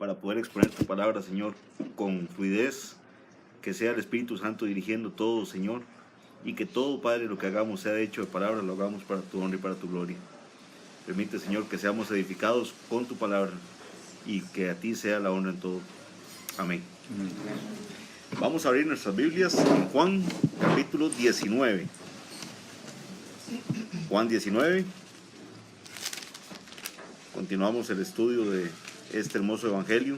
para poder exponer tu palabra, Señor, con fluidez, que sea el Espíritu Santo dirigiendo todo, Señor, y que todo, Padre, lo que hagamos sea hecho de palabra, lo hagamos para tu honra y para tu gloria. Permite, Señor, que seamos edificados con tu palabra y que a ti sea la honra en todo. Amén. Vamos a abrir nuestras Biblias en Juan capítulo 19. Juan 19. Continuamos el estudio de este hermoso evangelio.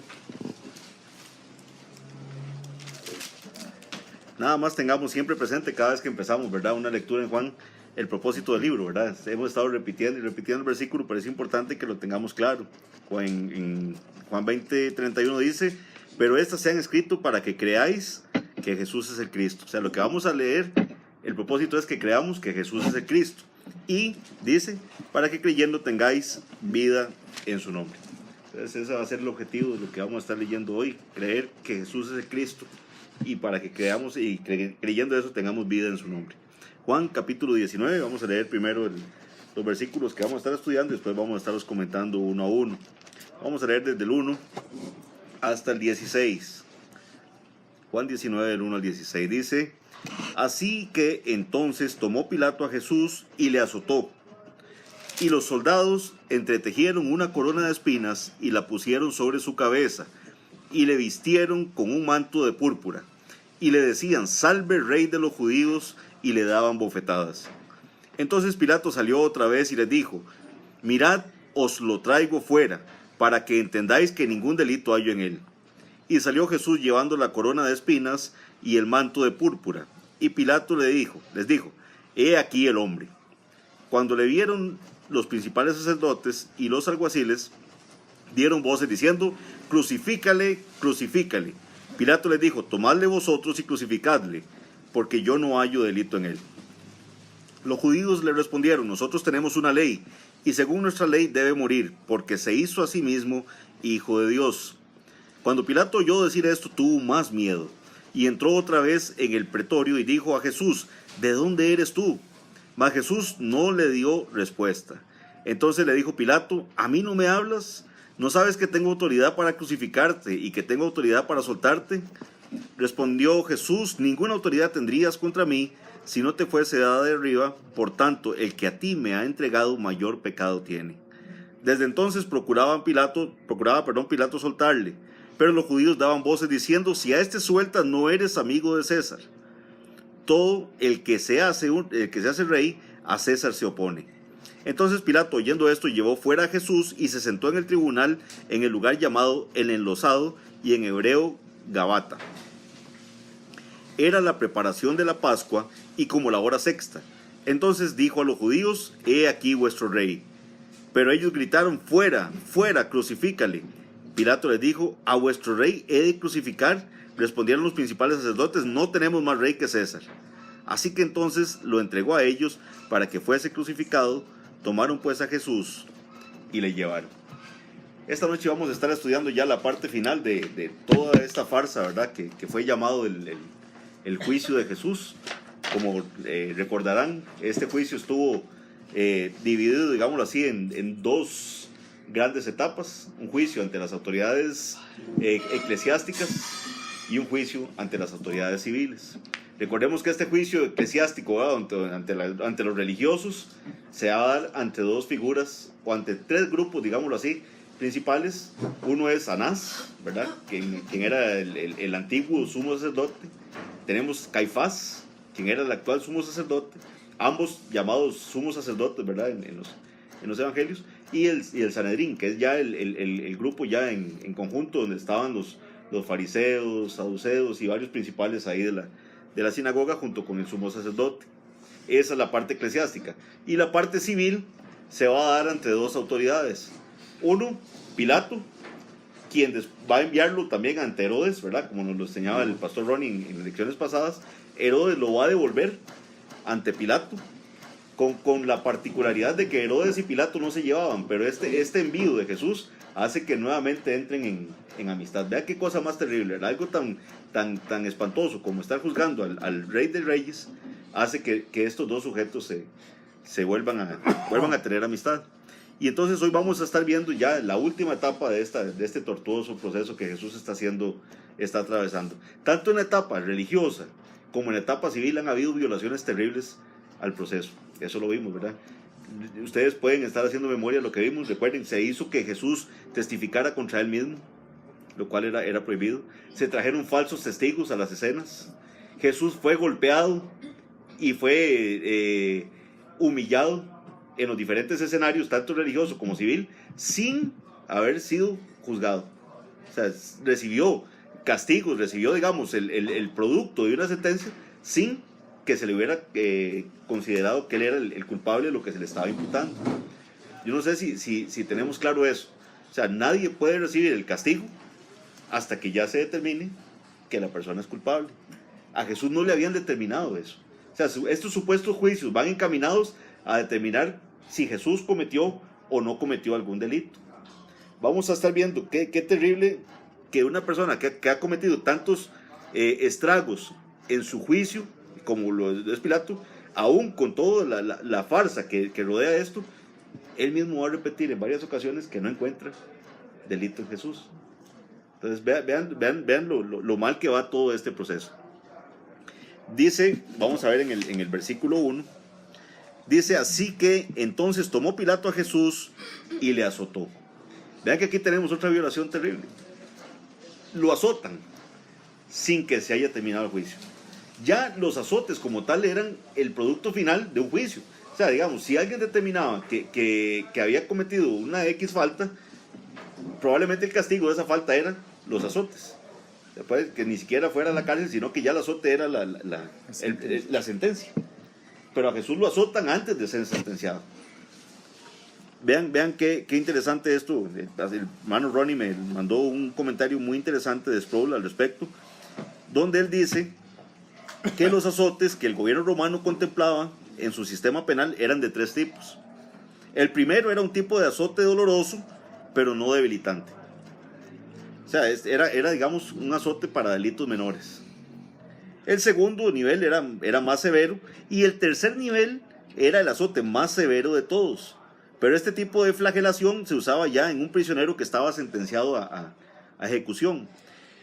Nada más tengamos siempre presente cada vez que empezamos, ¿verdad?, una lectura en Juan, el propósito del libro, ¿verdad? Hemos estado repitiendo y repitiendo el versículo, pero es importante que lo tengamos claro. En Juan 20:31 dice: pero estas se han escrito para que creáis que Jesús es el Cristo. O sea, lo que vamos a leer, el propósito es que creamos que Jesús es el Cristo. Y dice, para que creyendo tengáis vida en su nombre. Entonces ese va a ser el objetivo de lo que vamos a estar leyendo hoy, creer que Jesús es el Cristo, y para que creamos y creyendo eso tengamos vida en su nombre. Juan capítulo 19, vamos a leer primero los versículos que vamos a estar estudiando y después vamos a estarlos comentando uno a uno. Vamos a leer desde el 1 hasta el 16. Juan 19, del 1 al 16 dice: así que entonces tomó Pilato a Jesús y le azotó. Y los soldados entretejieron una corona de espinas y la pusieron sobre su cabeza, y le vistieron con un manto de púrpura, y le decían: salve, rey de los judíos, y le daban bofetadas. Entonces Pilato salió otra vez y les dijo: mirad, os lo traigo fuera, para que entendáis que ningún delito hallo en él. Y salió Jesús llevando la corona de espinas y el manto de púrpura. Y Pilato les dijo: he aquí el hombre. Cuando le vieron los principales sacerdotes y los alguaciles, dieron voces diciendo: crucifícale, crucifícale. Pilato les dijo: tomadle vosotros y crucificadle, porque yo no hallo delito en él. Los judíos le respondieron: nosotros tenemos una ley, y según nuestra ley debe morir, porque se hizo a sí mismo hijo de Dios. Cuando Pilato oyó decir esto, tuvo más miedo, y entró otra vez en el pretorio y dijo a Jesús: ¿de dónde eres tú? Mas Jesús no le dio respuesta. Entonces le dijo Pilato: ¿a mí no me hablas? ¿No sabes que tengo autoridad para crucificarte y que tengo autoridad para soltarte? Respondió Jesús: ninguna autoridad tendrías contra mí si no te fuese dada de arriba. Por tanto, el que a ti me ha entregado mayor pecado tiene. Desde entonces procuraba Pilato soltarle, pero los judíos daban voces diciendo: si a este sueltas, no eres amigo de César. Todo el que se hace rey, a César se opone. Entonces Pilato, oyendo esto, llevó fuera a Jesús y se sentó en el tribunal en el lugar llamado El Enlosado, y en hebreo Gabata. Era la preparación de la Pascua y como la hora sexta. Entonces dijo a los judíos: he aquí vuestro rey. Pero ellos gritaron: fuera, fuera, crucifícale. Pilato les dijo: ¿a vuestro rey he de crucificar? Respondieron los principales sacerdotes: no tenemos más rey que César. Así que entonces lo entregó a ellos para que fuese crucificado. Tomaron pues a Jesús y le llevaron. Esta noche vamos a estar estudiando ya la parte final de toda esta farsa, ¿verdad?, que fue llamado el juicio de Jesús. Como recordarán, este juicio estuvo dividido, digámoslo así, en dos grandes etapas: un juicio ante las autoridades eclesiásticas y un juicio ante las autoridades civiles. Recordemos que este juicio eclesiástico, ante los religiosos, se va a dar ante dos figuras, o ante tres grupos, digámoslo así, principales. Uno es Anás, ¿verdad?, quien era el antiguo sumo sacerdote. Tenemos Caifás, quien era el actual sumo sacerdote, ambos llamados sumos sacerdotes, ¿verdad?, en los evangelios. Y el Sanedrín, que es ya el grupo ya en conjunto, donde estaban los fariseos, saduceos y varios principales ahí de la sinagoga, junto con el sumo sacerdote. Esa es la parte eclesiástica. Y la parte civil se va a dar ante dos autoridades. Uno, Pilato, quien va a enviarlo también ante Herodes, ¿verdad?, como nos lo enseñaba el pastor Ronnie en las lecciones pasadas. Herodes lo va a devolver ante Pilato, con la particularidad de que Herodes y Pilato no se llevaban, pero este envío de Jesús hace que nuevamente entren en amistad. Vea qué cosa más terrible, ¿verdad? Algo tan espantoso como estar juzgando al Rey de Reyes, hace que estos dos sujetos se vuelvan a tener amistad. Y entonces hoy vamos a estar viendo ya la última etapa de este tortuoso proceso que Jesús está atravesando. Tanto en la etapa religiosa como en la etapa civil han habido violaciones terribles al proceso. Eso lo vimos, ¿verdad? Ustedes pueden estar haciendo memoria de lo que vimos. Recuerden, se hizo que Jesús testificara contra él mismo, lo cual era prohibido. Se trajeron falsos testigos a las escenas. Jesús fue golpeado y fue humillado en los diferentes escenarios, tanto religioso como civil, sin haber sido juzgado. O sea, recibió castigos, recibió, digamos, el producto de una sentencia sin que se le hubiera considerado que él era el culpable de lo que se le estaba imputando. Yo no sé si tenemos claro eso. O sea, nadie puede recibir el castigo hasta que ya se determine que la persona es culpable. A Jesús no le habían determinado eso. O sea, estos supuestos juicios van encaminados a determinar si Jesús cometió o no cometió algún delito. Vamos a estar viendo qué terrible que una persona que ha cometido tantos estragos en su juicio, como lo es Pilato, aún con toda la farsa que rodea esto, él mismo va a repetir en varias ocasiones que no encuentra delito en Jesús. Entonces vean lo mal que va todo este proceso. Dice, vamos a ver en el versículo 1, dice: así que entonces tomó Pilato a Jesús y le azotó. Vean que aquí tenemos otra violación terrible. Lo azotan sin que se haya terminado el juicio. Ya los azotes como tal eran el producto final de un juicio. O sea, digamos, si alguien determinaba que había cometido una X falta, probablemente el castigo de esa falta era los azotes. Después, que ni siquiera fuera a la cárcel, sino que ya el azote era la sentencia. Pero a Jesús lo azotan antes de ser sentenciado. Vean qué interesante esto. El hermano Ronnie me mandó un comentario muy interesante de Sproul al respecto, donde él dice que los azotes que el gobierno romano contemplaba en su sistema penal eran de 3 tipos. El primero era un tipo de azote doloroso, pero no debilitante. O sea, era digamos, un azote para delitos menores. El segundo nivel era más severo, y el tercer nivel era el azote más severo de todos. Pero este tipo de flagelación se usaba ya en un prisionero que estaba sentenciado a ejecución.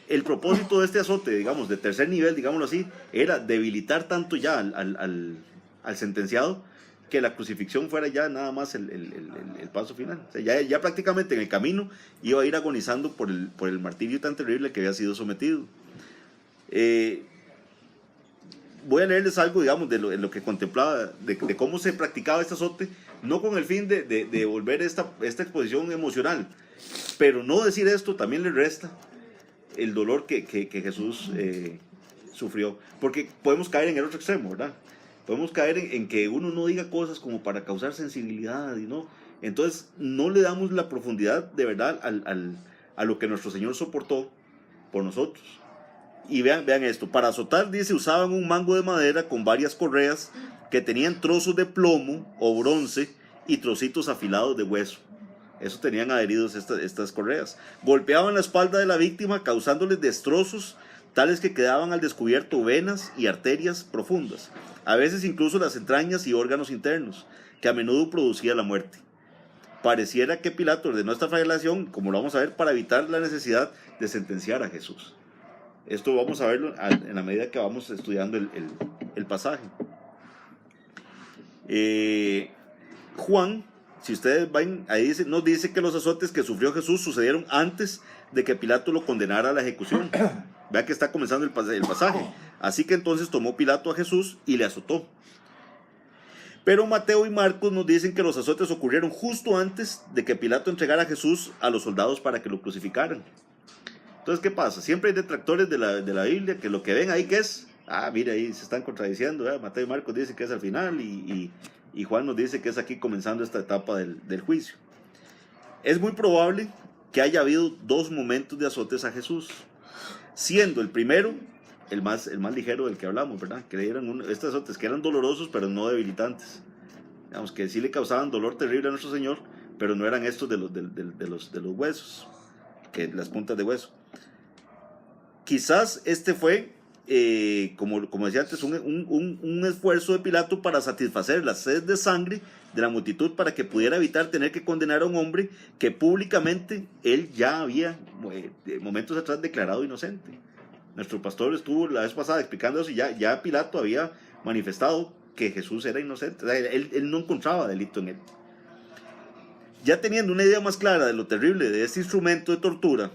El propósito de este azote, digamos, de tercer nivel, digámoslo así, era debilitar tanto ya al sentenciado, que la crucifixión fuera ya nada más el paso final. O sea, ya prácticamente en el camino iba a ir agonizando por el martirio tan terrible que había sido sometido. Voy a leerles algo, digamos, de lo que contemplaba, de cómo se practicaba este azote, no con el fin de volver esta exposición emocional, pero no decir esto también le resta el dolor que Jesús sufrió, porque podemos caer en el otro extremo, ¿verdad? Podemos caer en que uno no diga cosas como para causar sensibilidad, y no, entonces no le damos la profundidad de verdad a lo que nuestro Señor soportó por nosotros. Y vean esto, para azotar, dice, usaban un mango de madera con varias correas que tenían trozos de plomo o bronce y trocitos afilados de hueso. Eso tenían adheridos estas correas. Golpeaban la espalda de la víctima, causándoles destrozos tales que quedaban al descubierto venas y arterias profundas, a veces incluso las entrañas y órganos internos, que a menudo producía la muerte. Pareciera que Pilato ordenó esta flagelación, como lo vamos a ver, para evitar la necesidad de sentenciar a Jesús. Esto vamos a verlo en la medida que vamos estudiando el pasaje. Juan, si ustedes ven, ahí nos dice que los azotes que sufrió Jesús sucedieron antes de que Pilato lo condenara a la ejecución. Vean que está comenzando el pasaje. Así que entonces tomó Pilato a Jesús y le azotó. Pero Mateo y Marcos nos dicen que los azotes ocurrieron justo antes de que Pilato entregara a Jesús a los soldados para que lo crucificaran. Entonces, ¿qué pasa? Siempre hay detractores de la Biblia que lo que ven ahí que es, mira, ahí se están contradiciendo, ¿eh? Mateo y Marcos dicen que es al final y Juan nos dice que es aquí comenzando esta etapa del juicio. Es muy probable que haya habido 2 momentos de azotes a Jesús, siendo el primero el más ligero del que hablamos, ¿verdad? Que eran estos azotes que eran dolorosos pero no debilitantes. Digamos que sí le causaban dolor terrible a nuestro Señor, pero no eran estos de los huesos, que las puntas de hueso. Quizás este fue, como decía antes, un esfuerzo de Pilato para satisfacer la sed de sangre de la multitud para que pudiera evitar tener que condenar a un hombre que públicamente él ya había momentos atrás declarado inocente. Nuestro pastor estuvo la vez pasada explicando eso y ya Pilato había manifestado que Jesús era inocente. O sea, él no encontraba delito en él. Ya teniendo una idea más clara de lo terrible de este instrumento de tortura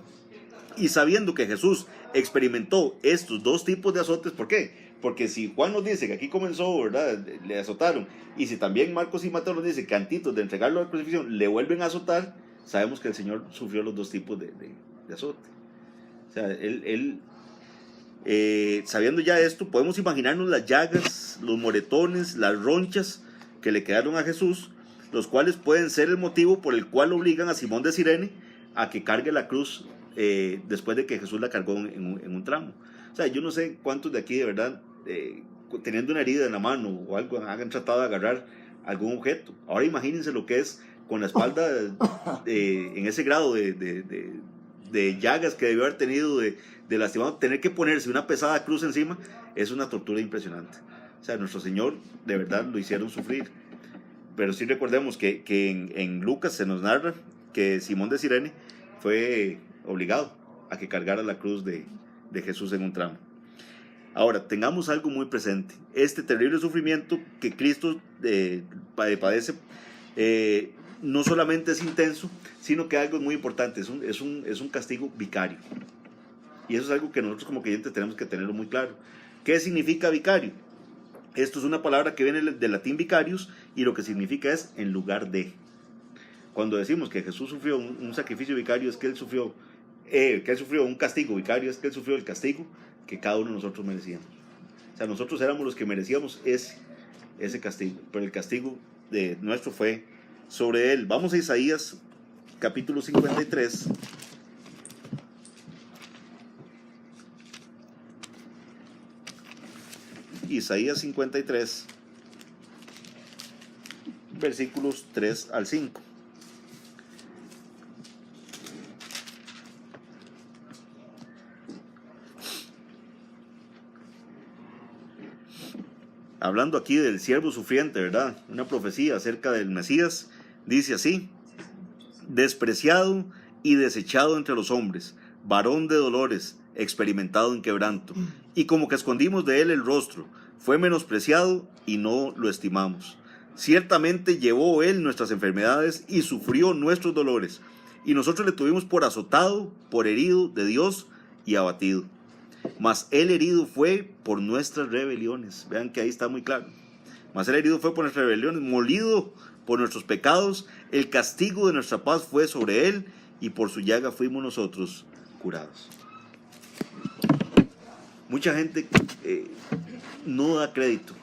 y sabiendo que Jesús experimentó estos dos tipos de azotes, ¿por qué? Porque si Juan nos dice que aquí comenzó, ¿verdad?, le azotaron, y si también Marcos y Mateo nos dice que antes de entregarlo a la crucifixión le vuelven a azotar, sabemos que el Señor sufrió los dos tipos de azote. O sea, sabiendo ya esto, podemos imaginarnos las llagas, los moretones, las ronchas que le quedaron a Jesús, los cuales pueden ser el motivo por el cual obligan a Simón de Cirene a que cargue la cruz después de que Jesús la cargó en un tramo. O sea, yo no sé cuántos de aquí de verdad, teniendo una herida en la mano o algo, hagan tratado de agarrar algún objeto. Ahora imagínense lo que es con la espalda en ese grado de llagas que debió haber tenido, de lastimado, tener que ponerse una pesada cruz encima, es una tortura impresionante. O sea, nuestro Señor de verdad lo hicieron sufrir. Pero sí recordemos que en Lucas se nos narra que Simón de Cirene fue obligado a que cargara la cruz de Jesús en un tramo. Ahora, tengamos algo muy presente. Este terrible sufrimiento que Cristo padece no solamente es intenso, sino que algo muy importante, es un castigo vicario. Y eso es algo que nosotros como creyentes tenemos que tenerlo muy claro. ¿Qué significa vicario? Esto es una palabra que viene del latín vicarius y lo que significa es en lugar de. Cuando decimos que Jesús sufrió un sacrificio vicario, es que él sufrió un castigo vicario, es que él sufrió el castigo que cada uno de nosotros merecíamos. O sea, nosotros éramos los que merecíamos ese castigo, pero el castigo nuestro fue sobre él. Vamos a Isaías capítulo 53. Isaías 53, versículos 3 al 5. Hablando aquí del siervo sufriente, ¿verdad? Una profecía acerca del Mesías, dice así: despreciado y desechado entre los hombres, varón de dolores, experimentado en quebranto, y como que escondimos de él el rostro, fue menospreciado y no lo estimamos. Ciertamente llevó él nuestras enfermedades y sufrió nuestros dolores, y nosotros le tuvimos por azotado, por herido de Dios y abatido. Mas él herido fue por nuestras rebeliones. Vean que ahí está muy claro. Mas él herido fue por nuestras rebeliones, molido por nuestros pecados, el castigo de nuestra paz fue sobre él, y por su llaga fuimos nosotros curados. Mucha gente no da crédito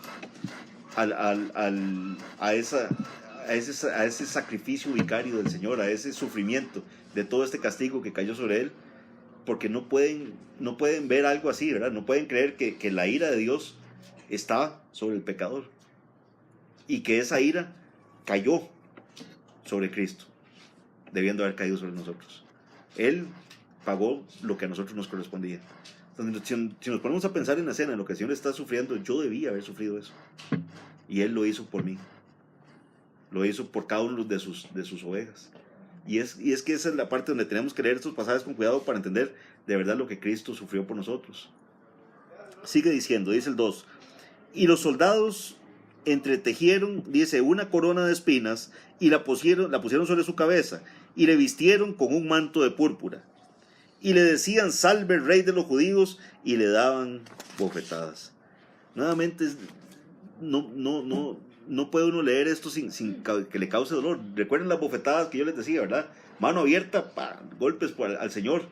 a ese sacrificio vicario del Señor, a ese sufrimiento de todo este castigo que cayó sobre él, porque no pueden ver algo así, ¿verdad? No pueden creer que la ira de Dios está sobre el pecador y que esa ira cayó sobre Cristo, debiendo haber caído sobre nosotros. Él pagó lo que a nosotros nos correspondía. Entonces, si nos ponemos a pensar en la escena, en lo que el Señor está sufriendo, yo debía haber sufrido eso. Y Él lo hizo por mí. Lo hizo por cada uno de sus ovejas. Y es que esa es la parte donde tenemos que leer estos pasajes con cuidado para entender de verdad lo que Cristo sufrió por nosotros. Sigue diciendo, dice el 2: y los soldados entretejieron, dice, una corona de espinas y la pusieron sobre su cabeza y le vistieron con un manto de púrpura. Y le decían: salve el rey de los judíos, y le daban bofetadas. Nuevamente, no puede uno leer esto sin que le cause dolor. Recuerden las bofetadas que yo les decía, ¿verdad? Mano abierta, golpes al Señor,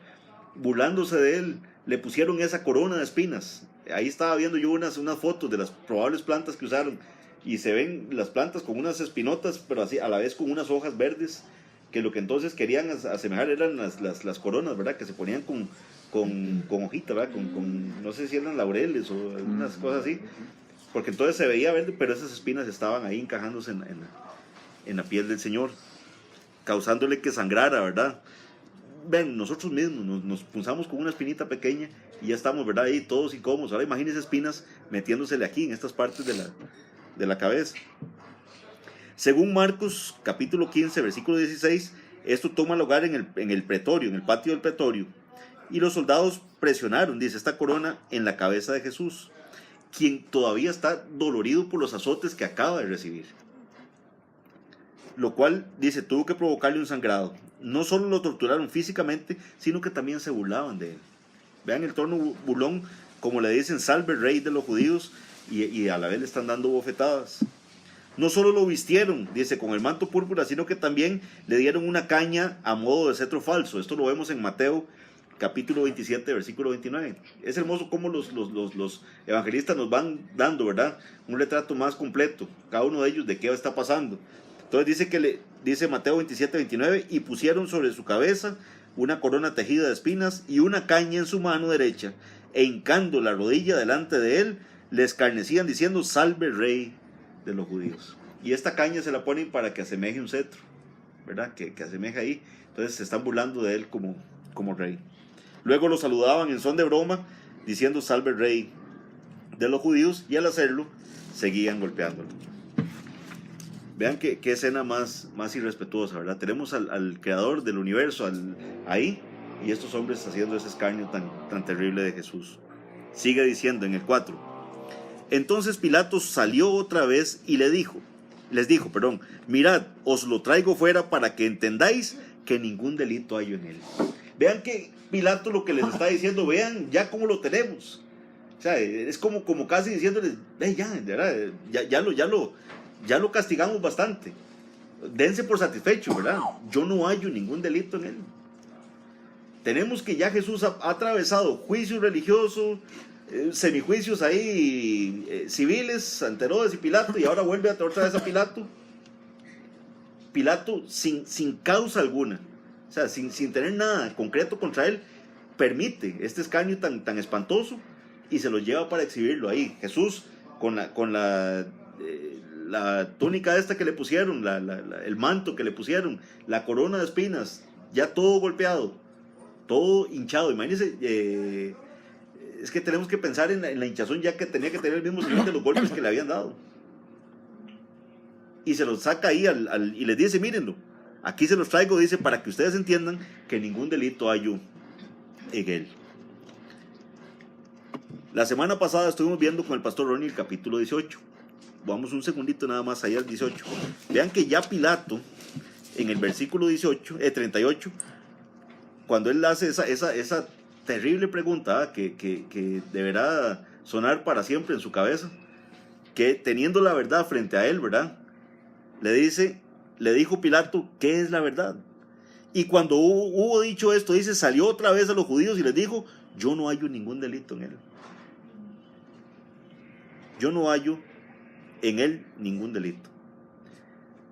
burlándose de él. Le pusieron esa corona de espinas. Ahí estaba viendo yo unas fotos de las probables plantas que usaron, y se ven las plantas con unas espinotas, pero así a la vez con unas hojas verdes, que lo que entonces querían asemejar eran las coronas, ¿verdad? Que se ponían con hojita, ¿verdad? No sé si eran laureles o unas cosas así, porque entonces se veía verde, pero esas espinas estaban ahí encajándose en la piel del Señor, causándole que sangrara, ¿verdad? Ven, nosotros mismos nos punzamos con una espinita pequeña y ya estamos, ¿verdad? Ahí todos incómodos. Ahora imagínense espinas metiéndosele aquí, en estas partes de la cabeza. Según Marcos capítulo 15, versículo 16, esto toma lugar en el pretorio, en el patio del pretorio. Y los soldados presionaron, dice, esta corona en la cabeza de Jesús, quien todavía está dolorido por los azotes que acaba de recibir. Lo cual, dice, tuvo que provocarle un sangrado. No solo lo torturaron físicamente, sino que también se burlaban de él. Vean el tono burlón, como le dicen, salve rey de los judíos, y a la vez le están dando bofetadas. No solo lo vistieron, dice, con el manto púrpura, sino que también le dieron una caña a modo de cetro falso. Esto lo vemos en Mateo capítulo 27, versículo 29. Es hermoso cómo los evangelistas nos van dando, ¿verdad?, un retrato más completo, cada uno de ellos, de qué está pasando. Entonces dice Mateo 27, 29, y pusieron sobre su cabeza una corona tejida de espinas y una caña en su mano derecha, e hincando la rodilla delante de él, le escarnecían diciendo, salve rey de los judíos. Y esta caña se la ponen para que asemeje un cetro, ¿verdad?, que asemeje ahí. Entonces se están burlando de él como rey. Luego lo saludaban en son de broma, diciendo salve rey de los judíos, y al hacerlo seguían golpeándolo. Vean qué escena más irrespetuosa, ¿verdad? Tenemos al creador del universo ahí, y estos hombres haciendo ese escarnio tan terrible de Jesús. Sigue diciendo en el 4. Entonces Pilato salió otra vez y les dijo, mirad, os lo traigo fuera para que entendáis que ningún delito hay en él. Vean que Pilato lo que les está diciendo, vean ya cómo lo tenemos. O sea, es como casi diciéndoles, ya lo castigamos bastante. Dense por satisfecho, ¿verdad? Yo no hallo ningún delito en él. Tenemos que ya Jesús ha atravesado juicios religiosos, semijuicios ahí civiles ante Herodes y Pilato, y ahora vuelve otra vez a Pilato. Pilato sin causa alguna, o sea, sin tener nada concreto contra él, permite este escarnio tan espantoso y se lo lleva para exhibirlo ahí. Jesús con la túnica esta que le pusieron, el manto que le pusieron, la corona de espinas, ya todo golpeado, todo hinchado. Imagínense, es que tenemos que pensar en la hinchazón ya que tenía que tener el mismo señor de los golpes que le habían dado. Y se los saca ahí y les dice, mírenlo, aquí se los traigo, dice, para que ustedes entiendan que ningún delito hay en él. La semana pasada estuvimos viendo con el pastor Ronnie el capítulo 18. Vamos un segundito nada más allá al 18. Vean que ya Pilato, en el versículo 38, cuando él hace esa terrible pregunta que deberá sonar para siempre en su cabeza, que teniendo la verdad frente a él, ¿verdad?, le dijo Pilato, ¿qué es la verdad? Y cuando hubo dicho esto, dice, salió otra vez a los judíos y les dijo, yo no hallo ningún delito en él. Yo no hallo en él ningún delito.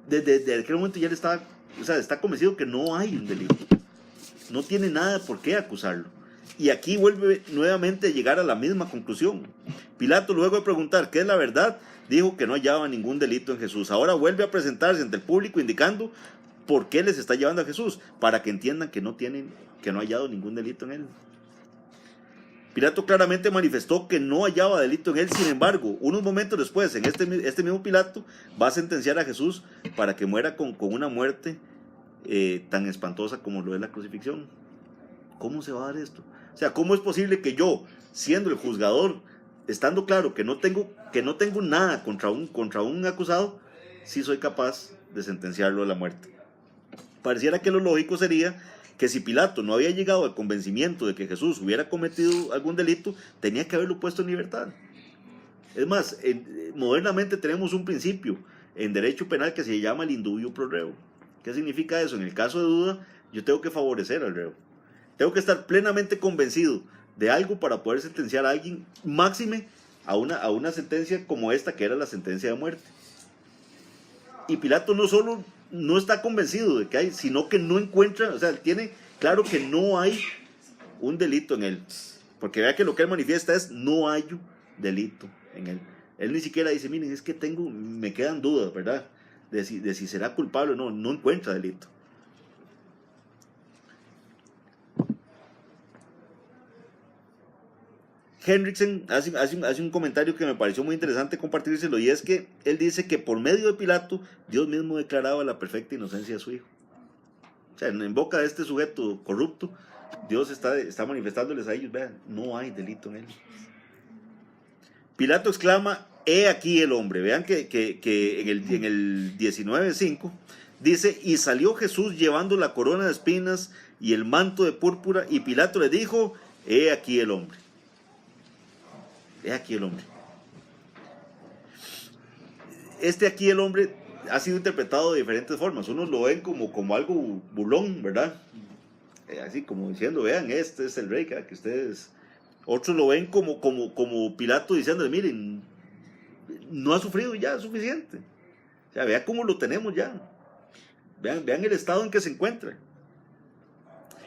Desde aquel momento ya él está convencido que no hay un delito. No tiene nada por qué acusarlo. Y aquí vuelve nuevamente a llegar a la misma conclusión. Pilato, luego de preguntar qué es la verdad, dijo que no hallaba ningún delito en Jesús. Ahora vuelve a presentarse ante el público indicando por qué les está llevando a Jesús, para que entiendan que no ha hallado ningún delito en él. Pilato claramente manifestó que no hallaba delito en él. Sin embargo, unos momentos después, en este mismo Pilato va a sentenciar a Jesús para que muera con una muerte tan espantosa como lo es la crucifixión. ¿Cómo se va a dar esto? O sea, ¿cómo es posible que yo, siendo el juzgador, estando claro que no tengo nada contra un acusado, sí soy capaz de sentenciarlo a la muerte? Pareciera que lo lógico sería que si Pilato no había llegado al convencimiento de que Jesús hubiera cometido algún delito, tenía que haberlo puesto en libertad. Es más, modernamente tenemos un principio en derecho penal que se llama el indubio pro reo. ¿Qué significa eso? En el caso de duda, yo tengo que favorecer al reo. Tengo que estar plenamente convencido de algo para poder sentenciar a alguien, máxime a una sentencia como esta, que era la sentencia de muerte. Y Pilato no solo no está convencido de que hay, sino que no encuentra, o sea, tiene claro que no hay un delito en él. Porque vea que lo que él manifiesta es, no hay delito en él. Él ni siquiera dice, miren, es que me quedan dudas, ¿verdad?, de si será culpable o no. No encuentra delito. Hendrickson hace un comentario que me pareció muy interesante compartírselo, y es que él dice que por medio de Pilato, Dios mismo declaraba la perfecta inocencia de su hijo. O sea, en boca de este sujeto corrupto, Dios está manifestándoles a ellos, vean, no hay delito en él. Pilato exclama, he aquí el hombre. Vean que en el 19:5 dice, y salió Jesús llevando la corona de espinas y el manto de púrpura, y Pilato le dijo, he aquí el hombre. He aquí el hombre. Este aquí el hombre ha sido interpretado de diferentes formas. Unos lo ven como algo burlón, ¿verdad? Así como diciendo, vean, este es el rey que ustedes... Otros lo ven como Pilato diciendo, miren, no ha sufrido ya, es suficiente. O sea, vean cómo lo tenemos ya. Vean el estado en que se encuentra.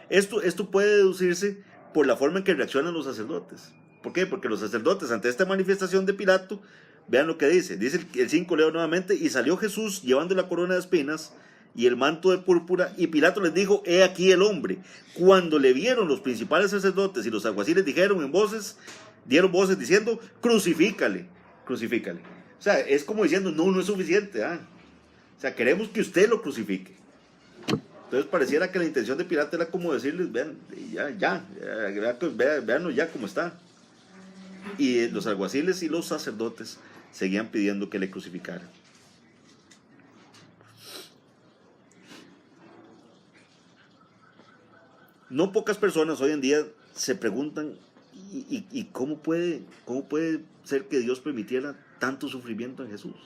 Esto puede deducirse por la forma en que reaccionan los sacerdotes. ¿Por qué? Porque los sacerdotes, ante esta manifestación de Pilato, vean lo que dice. Dice el 5, leo nuevamente, y salió Jesús llevando la corona de espinas y el manto de púrpura, y Pilato les dijo, he aquí el hombre. Cuando le vieron los principales sacerdotes y los alguaciles dieron voces diciendo, crucifícale, crucifícale. O sea, es como diciendo, no es suficiente. O sea, queremos que usted lo crucifique. Entonces pareciera que la intención de Pilato era como decirles, vean, véanlo ya como está. Y los alguaciles y los sacerdotes seguían pidiendo que le crucificaran. No pocas personas hoy en día se preguntan, ¿y cómo puede ser que Dios permitiera tanto sufrimiento en Jesús?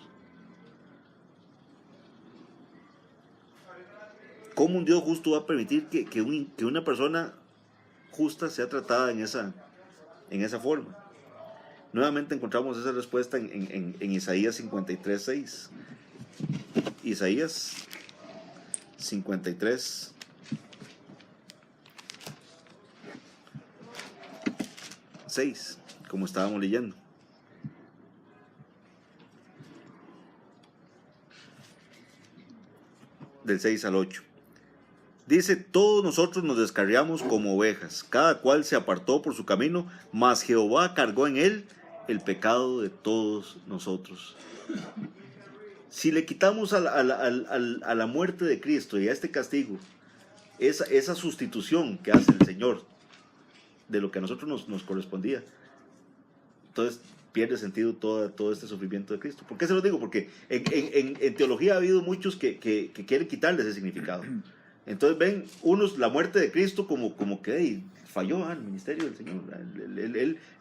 ¿Cómo un Dios justo va a permitir que una persona justa sea tratada en esa forma? Nuevamente encontramos esa respuesta en Isaías 53:6. Isaías 53:6, como estábamos leyendo. Del 6 al 8. Dice, todos nosotros nos descarriamos como ovejas, cada cual se apartó por su camino, mas Jehová cargó en él el pecado de todos nosotros. Si le quitamos a la muerte de Cristo y a este castigo, esa sustitución que hace el Señor de lo que a nosotros nos correspondía, entonces pierde sentido todo este sufrimiento de Cristo. ¿Por qué se lo digo? Porque en teología ha habido muchos que quieren quitarle ese significado. Entonces ven unos la muerte de Cristo como que falló el ministerio del Señor.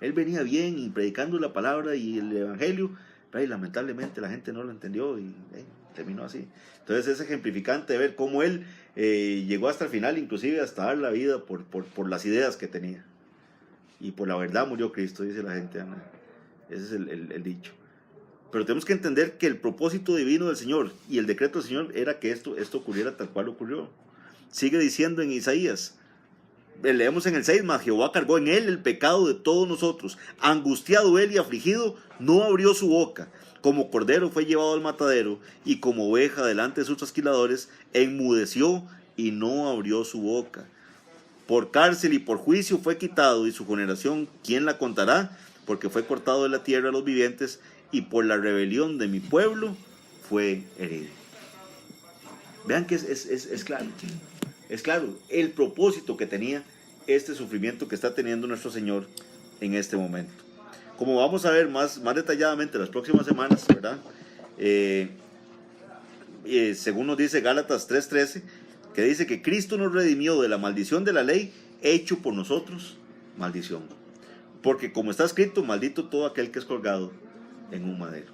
Él venía bien y predicando la palabra y el evangelio, pero lamentablemente la gente no lo entendió y terminó así. Entonces es ejemplificante de ver cómo él llegó hasta el final, inclusive hasta dar la vida por las ideas que tenía. Y por la verdad murió Cristo, dice la gente. Ese es el dicho. Pero tenemos que entender que el propósito divino del Señor y el decreto del Señor era que esto ocurriera tal cual ocurrió. Sigue diciendo en Isaías, leemos en el 6, mas Jehová cargó en él el pecado de todos nosotros. Angustiado él y afligido, no abrió su boca. Como cordero fue llevado al matadero, y como oveja delante de sus trasquiladores, enmudeció y no abrió su boca. Por cárcel y por juicio fue quitado, y su generación, ¿quién la contará? Porque fue cortado de la tierra a los vivientes, y por la rebelión de mi pueblo fue herido. Vean que es claro. Es claro el propósito que tenía este sufrimiento que está teniendo nuestro Señor en este momento. Como vamos a ver más detalladamente las próximas semanas, ¿verdad? Según nos dice Gálatas 3:13, que dice que Cristo nos redimió de la maldición de la ley, hecho por nosotros maldición. Porque como está escrito, maldito todo aquel que es colgado en un madero.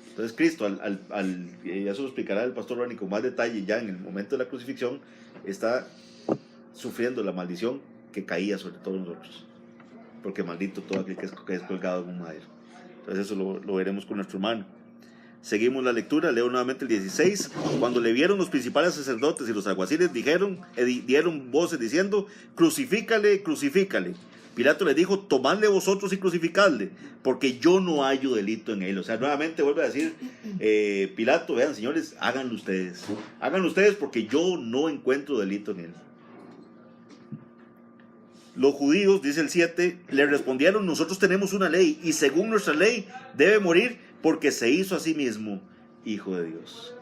Entonces Cristo, ya se lo explicará el pastor Ronnie con más detalle, ya en el momento de la crucifixión, está sufriendo la maldición que caía sobre todos nosotros. Porque maldito todo aquel que es colgado en un madero. Entonces eso lo veremos con nuestro hermano. Seguimos la lectura, leo nuevamente el 16. Cuando le vieron los principales sacerdotes y los alguaciles dieron voces diciendo, crucifícale, crucifícale. Pilato les dijo, tomadle vosotros y crucificadle, porque yo no hallo delito en él. O sea, nuevamente vuelve a decir Pilato, vean señores, háganlo ustedes porque yo no encuentro delito en él. Los judíos, dice el 7, le respondieron: nosotros tenemos una ley y según nuestra ley debe morir porque se hizo a sí mismo hijo de Dios.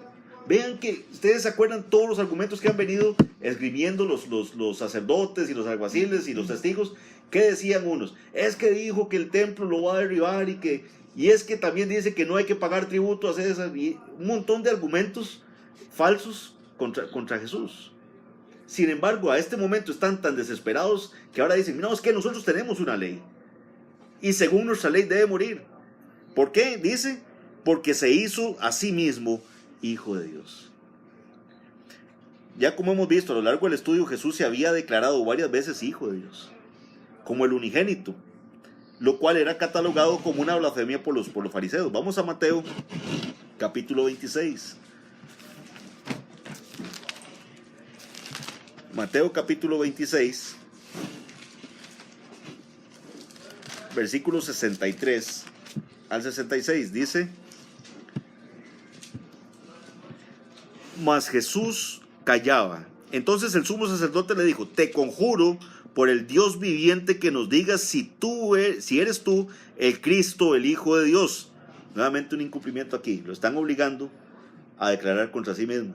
Vean que ustedes se acuerdan todos los argumentos que han venido esgrimiendo los sacerdotes y los alguaciles y los testigos. ¿Qué decían unos? Es que dijo que el templo lo va a derribar y es que también dice que no hay que pagar tributo a César, y un montón de argumentos falsos contra Jesús. Sin embargo, a este momento están tan desesperados que ahora dicen: no, es que nosotros tenemos una ley y según nuestra ley debe morir. ¿Por qué? Dice: porque se hizo a sí mismo hijo de Dios. Ya como hemos visto a lo largo del estudio, Jesús se había declarado varias veces hijo de Dios, como el unigénito, lo cual era catalogado como una blasfemia por los fariseos. Vamos a Mateo capítulo 26. Mateo capítulo 26, versículos 63 al 66, dice: mas Jesús callaba. Entonces el sumo sacerdote le dijo: te conjuro por el Dios viviente que nos digas si eres tú el Cristo, el Hijo de Dios. Nuevamente un incumplimiento aquí, lo están obligando a declarar contra sí mismo.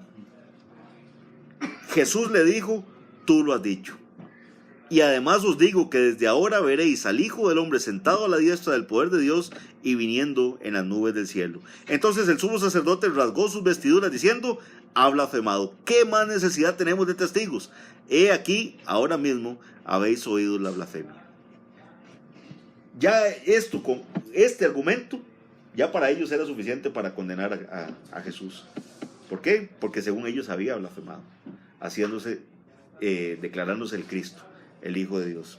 Jesús le dijo: tú lo has dicho. Y además os digo que desde ahora veréis al Hijo del Hombre sentado a la diestra del poder de Dios y viniendo en las nubes del cielo. Entonces el sumo sacerdote rasgó sus vestiduras diciendo: ha blasfemado. ¿Qué más necesidad tenemos de testigos? He aquí, ahora mismo habéis oído la blasfemia. Ya esto, con este argumento, ya para ellos era suficiente para condenar a Jesús. ¿Por qué? Porque según ellos había blasfemado, declarándose el Cristo, el Hijo de Dios.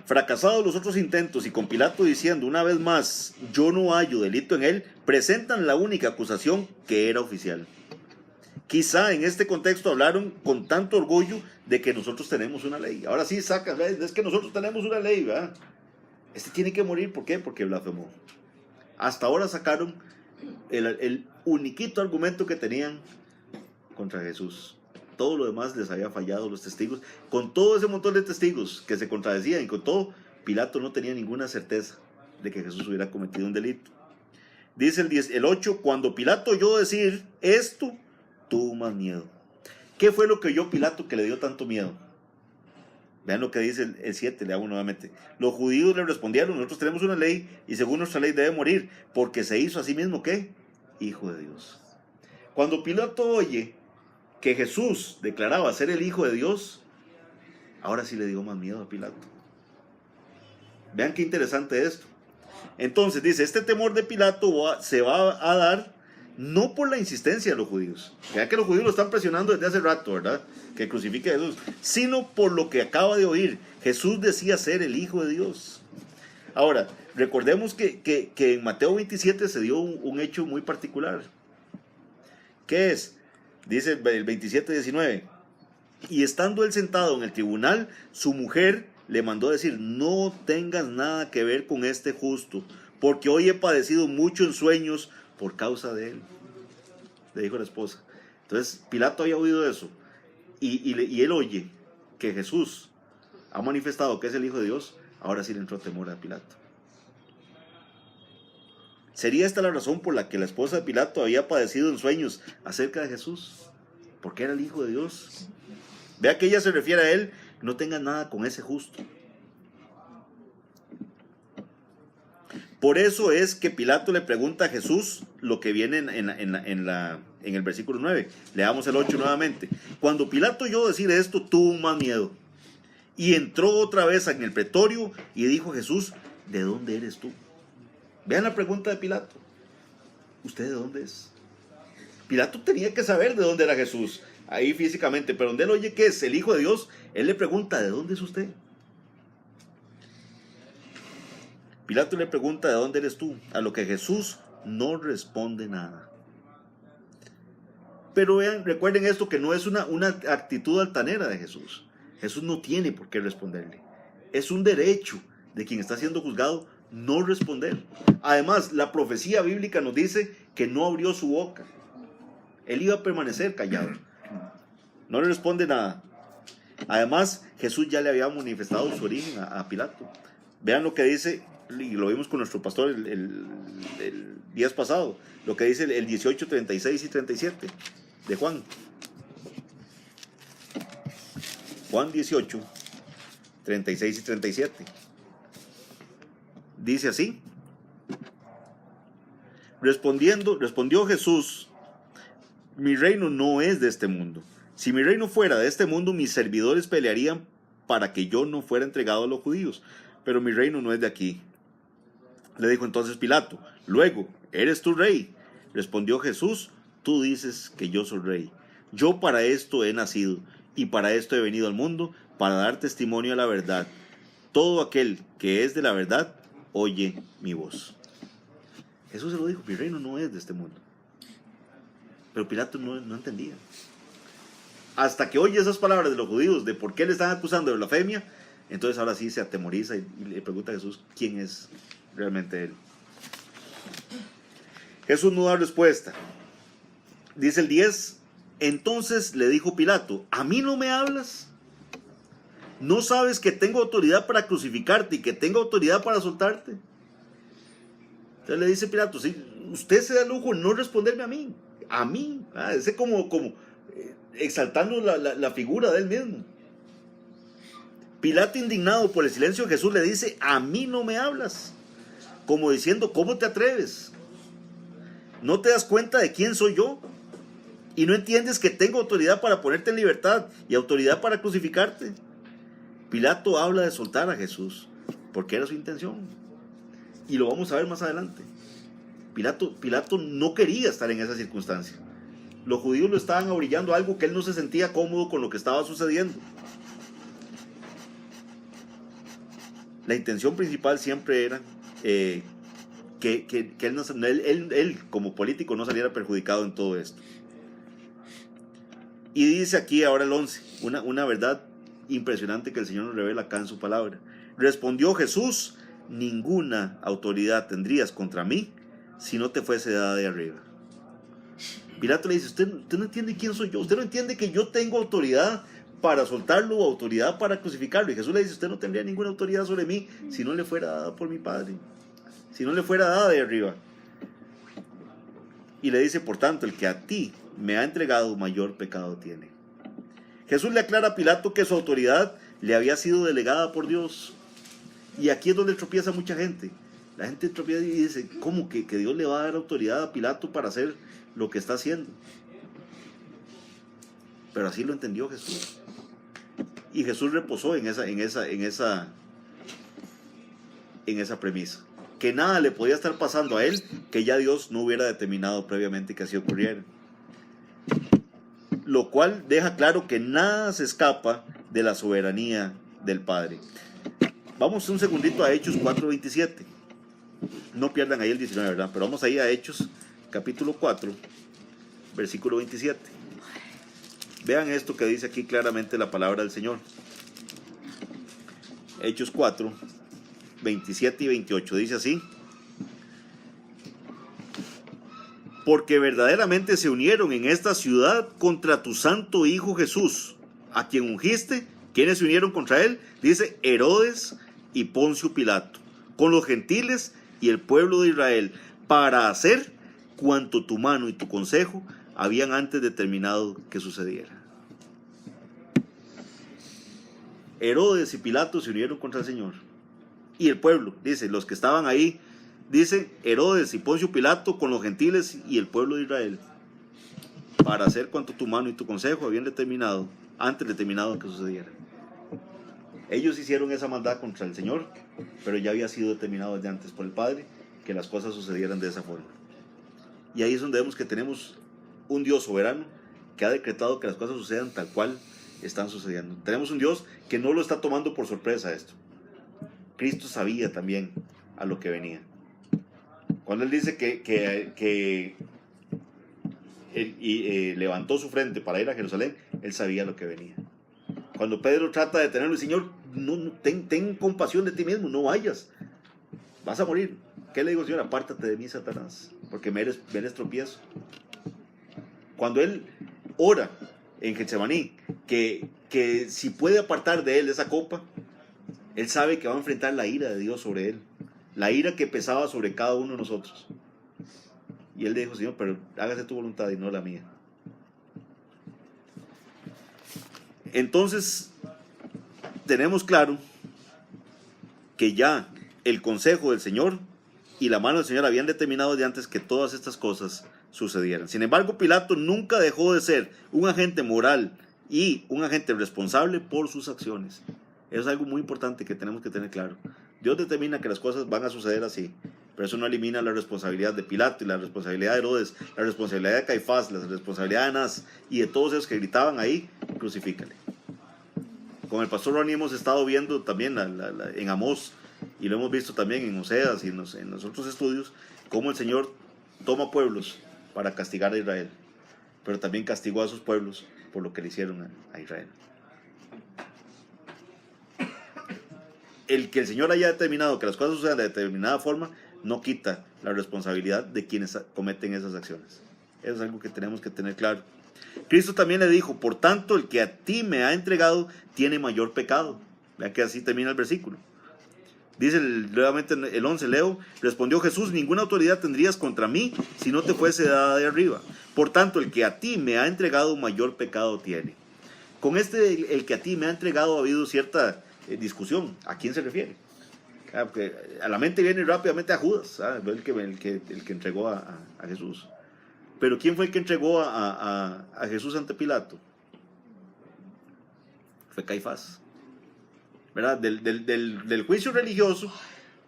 Fracasados los otros intentos y con Pilato diciendo una vez más: yo no hallo delito en él, presentan la única acusación que era oficial. Quizá en este contexto hablaron con tanto orgullo de que nosotros tenemos una ley. Ahora sí sacan: es que nosotros tenemos una ley, ¿verdad? Este tiene que morir. ¿Por qué? Porque blasfemó. Hasta ahora sacaron el uniquito argumento que tenían contra Jesús. Todo lo demás les había fallado los testigos. Con todo ese montón de testigos que se contradecían y con todo, Pilato no tenía ninguna certeza de que Jesús hubiera cometido un delito. Dice el 8: cuando Pilato oyó decir esto, tuvo más miedo. ¿Qué fue lo que oyó Pilato que le dio tanto miedo? Vean lo que dice el 7, le hago nuevamente. Los judíos le respondieron: nosotros tenemos una ley y según nuestra ley debe morir, porque se hizo a sí mismo, ¿qué? Hijo de Dios. Cuando Pilato oye que Jesús declaraba ser el Hijo de Dios, ahora sí le dio más miedo a Pilato. Vean qué interesante esto. Entonces dice: este temor de Pilato se va a dar no por la insistencia de los judíos, vean que los judíos lo están presionando desde hace rato, ¿verdad?, que crucifique a Jesús, sino por lo que acaba de oír. Jesús decía ser el Hijo de Dios. Ahora, recordemos que en Mateo 27 se dio un hecho muy particular. ¿Qué es? Dice el 27:19: y estando él sentado en el tribunal, su mujer le mandó decir: no tengas nada que ver con este justo, porque hoy he padecido mucho en sueños por causa de él. Le dijo la esposa. Entonces Pilato había oído eso y él oye que Jesús ha manifestado que es el Hijo de Dios. Ahora sí le entró temor a Pilato. ¿Sería esta la razón por la que la esposa de Pilato había padecido en sueños acerca de Jesús? Porque era el Hijo de Dios. Vea que ella se refiere a él: no tenga nada con ese justo. Por eso es que Pilato le pregunta a Jesús lo que viene en el versículo 9. Leamos el 8 nuevamente. Cuando Pilato oyó decir esto, tuvo más miedo y entró otra vez en el pretorio y dijo a Jesús: ¿de dónde eres tú? Vean la pregunta de Pilato: ¿usted de dónde es? Pilato tenía que saber de dónde era Jesús, ahí físicamente, pero donde él oye que es el Hijo de Dios, él le pregunta: ¿de dónde es usted? Pilato le pregunta: ¿de dónde eres tú? A lo que Jesús no responde nada. Pero vean, recuerden esto, que no es una actitud altanera de Jesús. Jesús no tiene por qué responderle. Es un derecho de quien está siendo juzgado no responder. Además, la profecía bíblica nos dice que no abrió su boca. Él iba a permanecer callado. No le responde nada. Además, Jesús ya le había manifestado su origen a Pilato. Vean lo que dice, y lo vimos con nuestro pastor el día pasado, lo que dice el 18, 36 y 37 de Juan. Juan 18, 36 y 37. Dice así. Respondió Jesús: mi reino no es de este mundo. Si mi reino fuera de este mundo, mis servidores pelearían para que yo no fuera entregado a los judíos. Pero mi reino no es de aquí. Le dijo entonces Pilato: luego, ¿eres tú rey? Respondió Jesús: tú dices que yo soy rey. Yo para esto he nacido, y para esto he venido al mundo, para dar testimonio a la verdad. Todo aquel que es de la verdad, oye mi voz. Jesús se lo dijo: mi reino no es de este mundo. Pero Pilato no entendía. Hasta que oye esas palabras de los judíos, de por qué le están acusando de blasfemia, entonces ahora sí se atemoriza y le pregunta a Jesús quién es realmente él. Jesús no da respuesta. Dice el 10, entonces le dijo Pilato: ¿a mí no me hablas? ¿No sabes que tengo autoridad para crucificarte y que tengo autoridad para soltarte? Entonces le dice Pilato: sí, usted se da lujo en no responderme a mí, ese como exaltando la figura de él mismo. Pilato, indignado por el silencio de Jesús, le dice: a mí no me hablas, como diciendo: ¿cómo te atreves? ¿No te das cuenta de quién soy yo? ¿Y no entiendes que tengo autoridad para ponerte en libertad y autoridad para crucificarte? Pilato habla de soltar a Jesús, porque era su intención, y lo vamos a ver más adelante. Pilato no quería estar en esa circunstancia. Los judíos lo estaban orillando a algo que él no se sentía cómodo con lo que estaba sucediendo. La intención principal siempre era que él como político no saliera perjudicado en todo esto. Y dice aquí ahora el 11, una verdad impresionante que el Señor nos revela acá en su palabra. Respondió Jesús: ninguna autoridad tendrías contra mí si no te fuese dada de arriba. Pilato le dice: usted no entiende quién soy yo, usted no entiende que yo tengo autoridad para soltarlo o autoridad para crucificarlo. Y Jesús le dice: usted no tendría ninguna autoridad sobre mí si no le fuera dada por mi Padre, si no le fuera dada de arriba. Y le dice: por tanto, el que a ti me ha entregado, mayor pecado tiene. Jesús le aclara a Pilato que su autoridad le había sido delegada por Dios. Y aquí es donde tropieza mucha gente. La gente tropieza y dice: ¿cómo que Dios le va a dar autoridad a Pilato para hacer lo que está haciendo? Pero así lo entendió Jesús. Y Jesús reposó en esa premisa. Que nada le podía estar pasando a él que ya Dios no hubiera determinado previamente que así ocurriera. Lo cual deja claro que nada se escapa de la soberanía del Padre. Vamos un segundito a Hechos 4:27. No pierdan ahí el 19, ¿verdad? Pero vamos ahí a Hechos capítulo 4, versículo 27. Vean esto que dice aquí claramente la palabra del Señor. Hechos 4, 27 y 28. Dice así: porque verdaderamente se unieron en esta ciudad contra tu santo Hijo Jesús, a quien ungiste. ¿Quiénes se unieron contra él? Dice: Herodes y Poncio Pilato, con los gentiles y el pueblo de Israel, para hacer cuanto tu mano y tu consejo habían antes determinado que sucediera. Herodes y Pilato se unieron contra el Señor. Y el pueblo, dice, los que estaban ahí, dice: Herodes y Poncio Pilato con los gentiles y el pueblo de Israel, para hacer cuanto tu mano y tu consejo habían determinado, antes determinado que sucediera. Ellos hicieron esa maldad contra el Señor, pero ya había sido determinado desde antes por el Padre que las cosas sucedieran de esa forma. Y ahí es donde vemos que tenemos un Dios soberano que ha decretado que las cosas sucedan tal cual están sucediendo. Tenemos un Dios que no lo está tomando por sorpresa esto. Cristo sabía también a lo que venía. Cuando él dice que levantó su frente para ir a Jerusalén, él sabía lo que venía. Cuando Pedro trata de detenerlo: Señor, ten compasión de ti mismo, no vayas, vas a morir. ¿Qué le digo, Señor? Apártate de mí, Satanás, porque me eres tropiezo. Cuando él ora en Getsemaní, que si puede apartar de él esa copa, él sabe que va a enfrentar la ira de Dios sobre él, la ira que pesaba sobre cada uno de nosotros. Y él dijo: Señor, pero hágase tu voluntad y no la mía. Entonces, tenemos claro que ya el consejo del Señor y la mano del Señor habían determinado de antes que todas estas cosas sucedieran. Sin embargo, Pilato nunca dejó de ser un agente moral y un agente responsable por sus acciones. Eso es algo muy importante que tenemos que tener claro. Dios determina que las cosas van a suceder así, pero eso no elimina la responsabilidad de Pilato y la responsabilidad de Herodes, la responsabilidad de Caifás, la responsabilidad de Anás y de todos esos que gritaban ahí: crucifícale. Con el pastor Ronnie hemos estado viendo también en Amós, y lo hemos visto también en Oseas y en los otros estudios, cómo el Señor toma pueblos para castigar a Israel, pero también castigó a esos pueblos por lo que le hicieron a Israel. El que el Señor haya determinado que las cosas sucedan de determinada forma no quita la responsabilidad de quienes cometen esas acciones. Eso es algo que tenemos que tener claro. Cristo también le dijo: por tanto, el que a ti me ha entregado tiene mayor pecado. Vean que así termina el versículo. Dice nuevamente el 11, leo: respondió Jesús: ninguna autoridad tendrías contra mí si no te fuese dada de arriba. Por tanto, el que a ti me ha entregado mayor pecado tiene. Con el que a ti me ha entregado ha habido cierta discusión. ¿A quién se refiere? Porque a la mente viene rápidamente a Judas, el que entregó a Jesús. Pero ¿quién fue el que entregó a Jesús ante Pilato? Fue Caifás, ¿verdad? Del juicio religioso,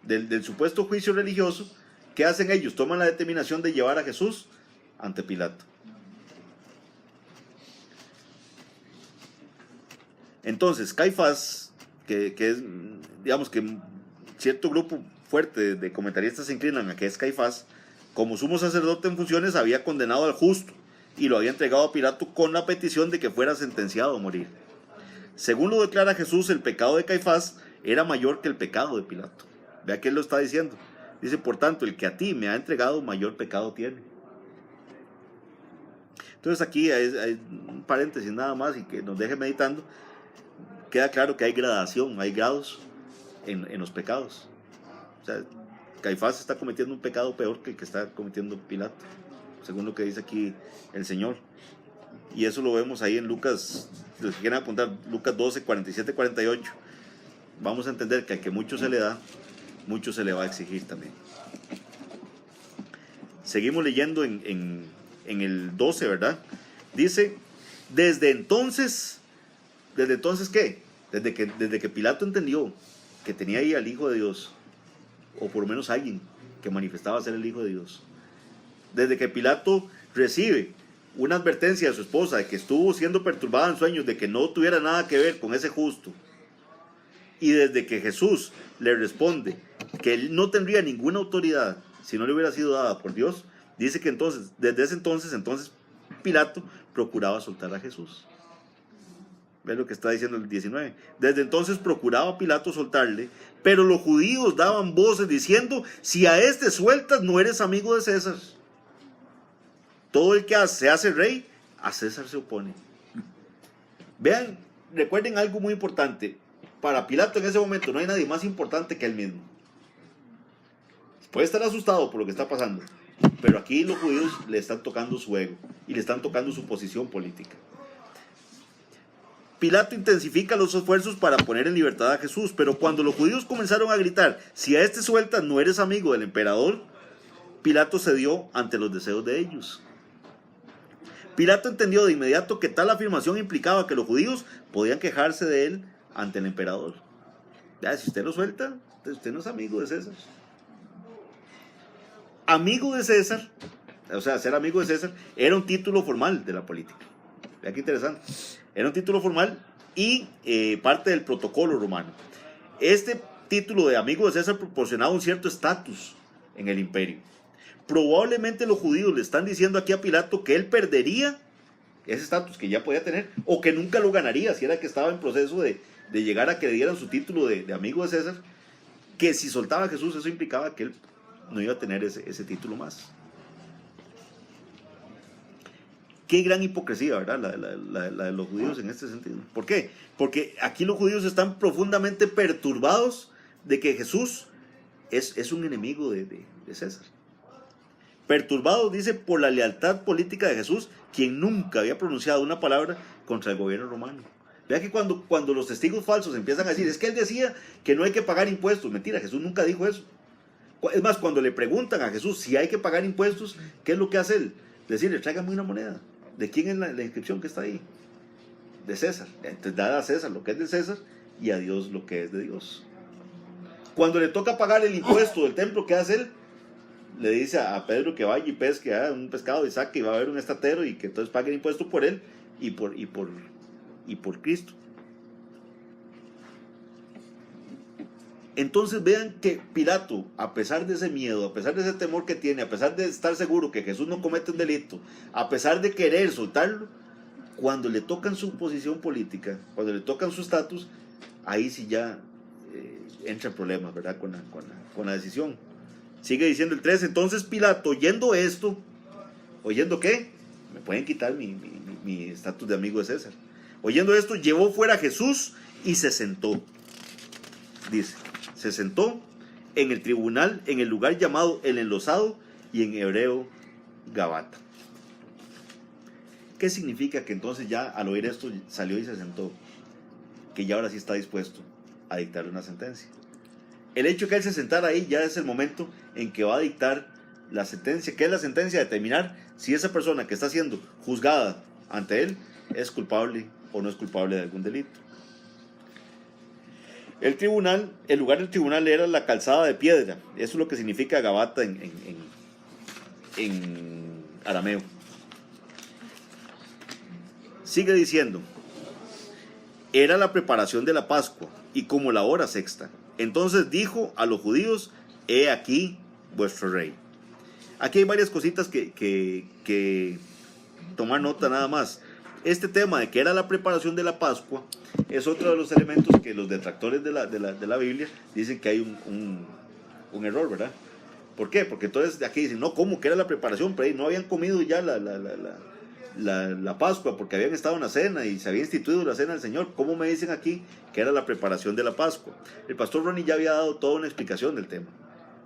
del supuesto juicio religioso, ¿qué hacen ellos? Toman la determinación de llevar a Jesús ante Pilato. Entonces, Caifás, que es, digamos que cierto grupo fuerte de comentaristas se inclinan a que es Caifás, como sumo sacerdote en funciones, había condenado al justo y lo había entregado a Pilato con la petición de que fuera sentenciado a morir. Según lo declara Jesús, el pecado de Caifás era mayor que el pecado de Pilato. Vea que él lo está diciendo. Dice: por tanto, el que a ti me ha entregado mayor pecado tiene. Entonces aquí hay un paréntesis nada más y que nos deje meditando. Queda claro que hay gradación, hay grados en los pecados. O sea, Caifás está cometiendo un pecado peor que el que está cometiendo Pilato, según lo que dice aquí el Señor. Y eso lo vemos ahí en Lucas, los que quieran apuntar, Lucas 12, 47, 48. Vamos a entender que al que mucho se le da, mucho se le va a exigir también. Seguimos leyendo en el 12, ¿verdad? Dice: desde entonces ¿qué? Desde que Pilato entendió que tenía ahí al Hijo de Dios, o por lo menos alguien que manifestaba ser el Hijo de Dios, desde que Pilato recibe una advertencia de su esposa de que estuvo siendo perturbada en sueños, de que no tuviera nada que ver con ese justo, y desde que Jesús le responde que él no tendría ninguna autoridad si no le hubiera sido dada por Dios, dice que desde ese entonces Pilato procuraba soltar a Jesús. ¿Ves lo que está diciendo el 19? Desde entonces procuraba Pilato soltarle, pero los judíos daban voces diciendo: si a este sueltas, no eres amigo de César. Todo el que se hace rey, a César se opone. Vean, recuerden algo muy importante. Para Pilato en ese momento no hay nadie más importante que él mismo. Puede estar asustado por lo que está pasando, pero aquí los judíos le están tocando su ego y le están tocando su posición política. Pilato intensifica los esfuerzos para poner en libertad a Jesús, pero cuando los judíos comenzaron a gritar: si a este sueltas, no eres amigo del emperador, Pilato cedió ante los deseos de ellos. Pilato entendió de inmediato que tal afirmación implicaba que los judíos podían quejarse de él ante el emperador. Ya, si usted lo suelta, usted no es amigo de César. Amigo de César, o sea, ser amigo de César, era un título formal de la política. Vea qué interesante. Era un título formal y parte del protocolo romano. Este título de amigo de César proporcionaba un cierto estatus en el imperio. Probablemente los judíos le están diciendo aquí a Pilato que él perdería ese estatus que ya podía tener, o que nunca lo ganaría si era que estaba en proceso de llegar a que le dieran su título de amigo de César, que si soltaba a Jesús eso implicaba que él no iba a tener ese título más. Qué gran hipocresía, ¿verdad? La de los judíos en este sentido. ¿Por qué? Porque aquí los judíos están profundamente perturbados de que Jesús es un enemigo de César. Perturbados, dice, por la lealtad política de Jesús, quien nunca había pronunciado una palabra contra el gobierno romano. Vea que cuando los testigos falsos empiezan a decir, es que él decía que no hay que pagar impuestos. Mentira, Jesús nunca dijo eso. Es más, cuando le preguntan a Jesús si hay que pagar impuestos, ¿qué es lo que hace él? Decirle, tráigame una moneda. ¿De quién es la inscripción que está ahí? De César. Entonces, da a César lo que es de César y a Dios lo que es de Dios. Cuando le toca pagar el impuesto del templo, ¿qué hace él? Le dice a Pedro que vaya y pesque un pescado y saque y va a haber un estatero y que entonces pague el impuesto por él y por Cristo. Entonces vean que Pilato, a pesar de ese miedo, a pesar de ese temor que tiene, a pesar de estar seguro que Jesús no comete un delito, a pesar de querer soltarlo, cuando le tocan su posición política, cuando le tocan su estatus, ahí sí ya entra en problemas, ¿verdad? Con la decisión. Sigue diciendo el 3, entonces Pilato, oyendo esto, ¿oyendo qué? Me pueden quitar mi estatus de amigo de César. Oyendo esto, llevó fuera a Jesús y se sentó. Dice, se sentó en el tribunal, en el lugar llamado el Enlosado y en hebreo Gabata. ¿Qué significa que entonces ya al oír esto salió y se sentó? Que ya ahora sí está dispuesto a dictar una sentencia. El hecho de que él se sentara ahí ya es el momento en que va a dictar la sentencia. ¿Qué es la sentencia? Determinar si esa persona que está siendo juzgada ante él es culpable o no es culpable de algún delito. El lugar del tribunal era la calzada de piedra. Eso es lo que significa Gabata en arameo. Sigue diciendo, era la preparación de la Pascua y como la hora sexta. Entonces dijo a los judíos, he aquí vuestro rey. Aquí hay varias cositas que tomar nota nada más. Este tema de que era la preparación de la Pascua es otro de los elementos que los detractores de la Biblia dicen que hay un error, ¿verdad? ¿Por qué? Porque entonces aquí dicen, no, ¿cómo que era la preparación? Pero ahí no habían comido ya la Pascua porque habían estado en la cena y se había instituido la cena del Señor. ¿Cómo me dicen aquí que era la preparación de la Pascua? El pastor Ronnie ya había dado toda una explicación del tema,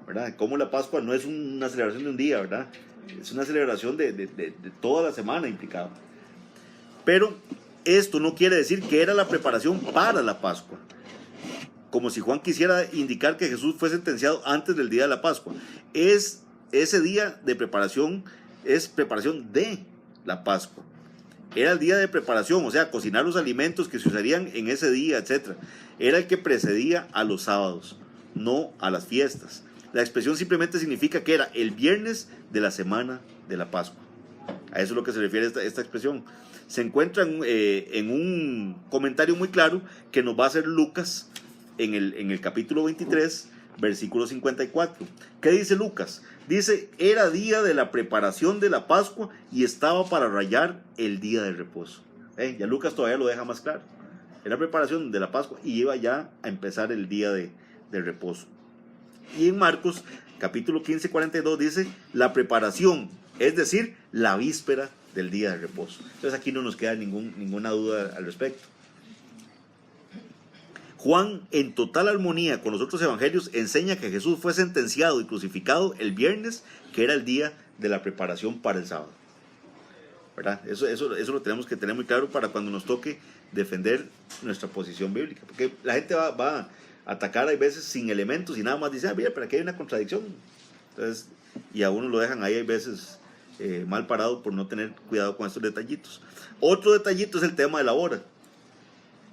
¿verdad? Cómo la Pascua no es una celebración de un día, ¿verdad? Es una celebración de toda la semana implicada. Pero esto no quiere decir que era la preparación para la Pascua, como si Juan quisiera indicar que Jesús fue sentenciado antes del día de la Pascua. Ese día de preparación es preparación de la Pascua. Era el día de preparación, o sea, cocinar los alimentos que se usarían en ese día, etc. Era el que precedía a los sábados, no a las fiestas. La expresión simplemente significa que era el viernes de la semana de la Pascua. A eso es lo que se refiere esta expresión. Se encuentra en un comentario muy claro que nos va a hacer Lucas en el capítulo 23, versículo 54. ¿Qué dice Lucas? Dice, era día de la preparación de la Pascua y estaba para rayar el día de reposo. Ya Lucas todavía lo deja más claro. Era preparación de la Pascua y iba ya a empezar el día de reposo. Y en Marcos, capítulo 15, 42, dice, la preparación, es decir, la víspera del día de reposo. Entonces aquí no nos queda ninguna duda al respecto. Juan, en total armonía con los otros evangelios, enseña que Jesús fue sentenciado y crucificado el viernes, que era el día de la preparación para el sábado, ¿verdad? Eso lo tenemos que tener muy claro para cuando nos toque defender nuestra posición bíblica, porque la gente va a atacar a veces sin elementos y nada más dice, mira, pero aquí hay una contradicción. Entonces, y a uno lo dejan ahí, hay veces mal parado por no tener cuidado con estos detallitos. Otro detallito es el tema de la hora,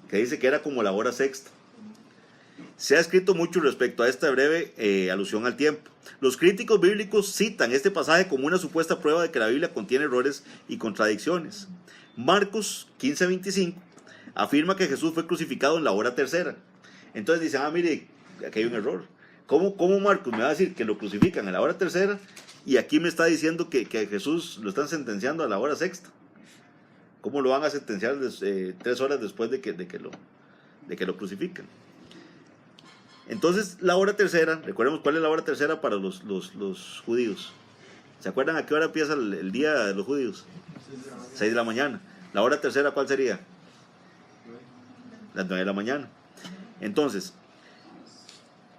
que dice que era como la hora sexta. Se ha escrito mucho respecto a esta breve alusión al tiempo. Los críticos bíblicos citan este pasaje como una supuesta prueba de que la Biblia contiene errores y contradicciones. Marcos 15:25 afirma que Jesús fue crucificado en la hora tercera. Entonces dice, mire, aquí hay un error. ¿Cómo Marcos me va a decir que lo crucifican a la hora tercera y aquí me está diciendo que a Jesús lo están sentenciando a la hora sexta? ¿Cómo lo van a sentenciar 3 horas después de que lo crucifican? Entonces la hora tercera, recordemos cuál es la hora tercera para los judíos. ¿Se acuerdan a qué hora empieza el día de los judíos? 6 de la mañana. ¿La hora tercera cuál sería? Las 9 de la mañana. Entonces,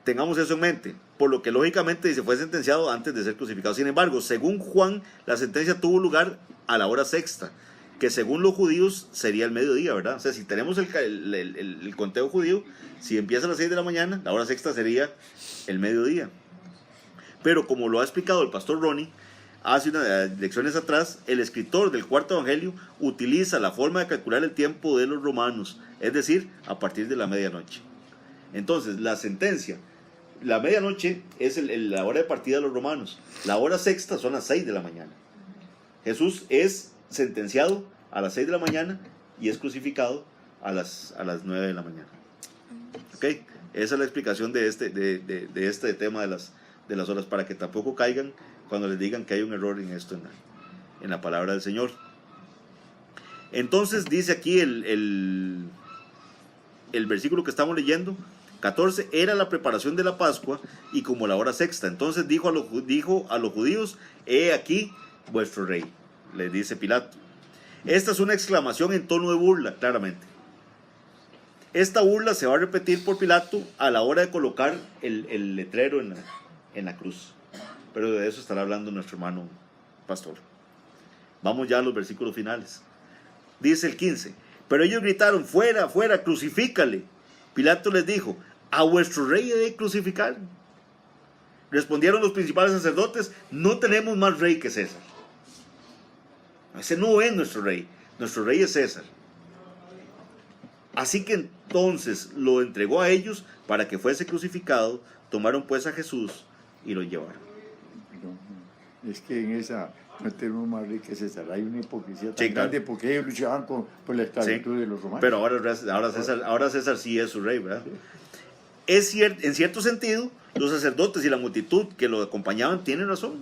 tengamos eso en mente, por lo que lógicamente se fue sentenciado antes de ser crucificado. Sin embargo, según Juan, la sentencia tuvo lugar a la hora sexta, que según los judíos sería el mediodía, ¿verdad? O sea, si tenemos el conteo judío, si empieza a las 6 de la mañana, la hora sexta sería el mediodía. Pero como lo ha explicado el pastor Ronnie, hace unas lecciones atrás, el escritor del cuarto evangelio utiliza la forma de calcular el tiempo de los romanos, es decir, a partir de la medianoche. Entonces, la sentencia, la medianoche es la hora de partida de los romanos, la hora sexta son las 6 de la mañana. Jesús es sentenciado a las 6 de la mañana y es crucificado a las 9 de la mañana. ¿Ok? Esa es la explicación de este tema de las horas, para que tampoco caigan cuando les digan que hay un error en esto, en la palabra del Señor. Entonces dice aquí el versículo que estamos leyendo, 14, era la preparación de la Pascua y como la hora sexta. Entonces dijo a los judíos, he aquí vuestro rey, les dice Pilato. Esta es una exclamación en tono de burla, claramente. Esta burla se va a repetir por Pilato a la hora de colocar el letrero en la cruz. Pero de eso estará hablando nuestro hermano pastor. Vamos ya a los versículos finales. Dice el 15, pero ellos gritaron, fuera, fuera, crucifícale. Pilato les dijo, ¿a vuestro rey he de crucificar? Respondieron los principales sacerdotes, no tenemos más rey que César. Ese no es nuestro rey es César. Así que entonces lo entregó a ellos para que fuese crucificado. Tomaron pues a Jesús y lo llevaron. Es que en esa no tenemos más rey que César. Hay una hipocresía tan grande, porque ellos luchaban por la esclavitud de los romanos. Pero ahora César sí es su rey, ¿verdad? Sí. En cierto sentido, los sacerdotes y la multitud que lo acompañaban tienen razón.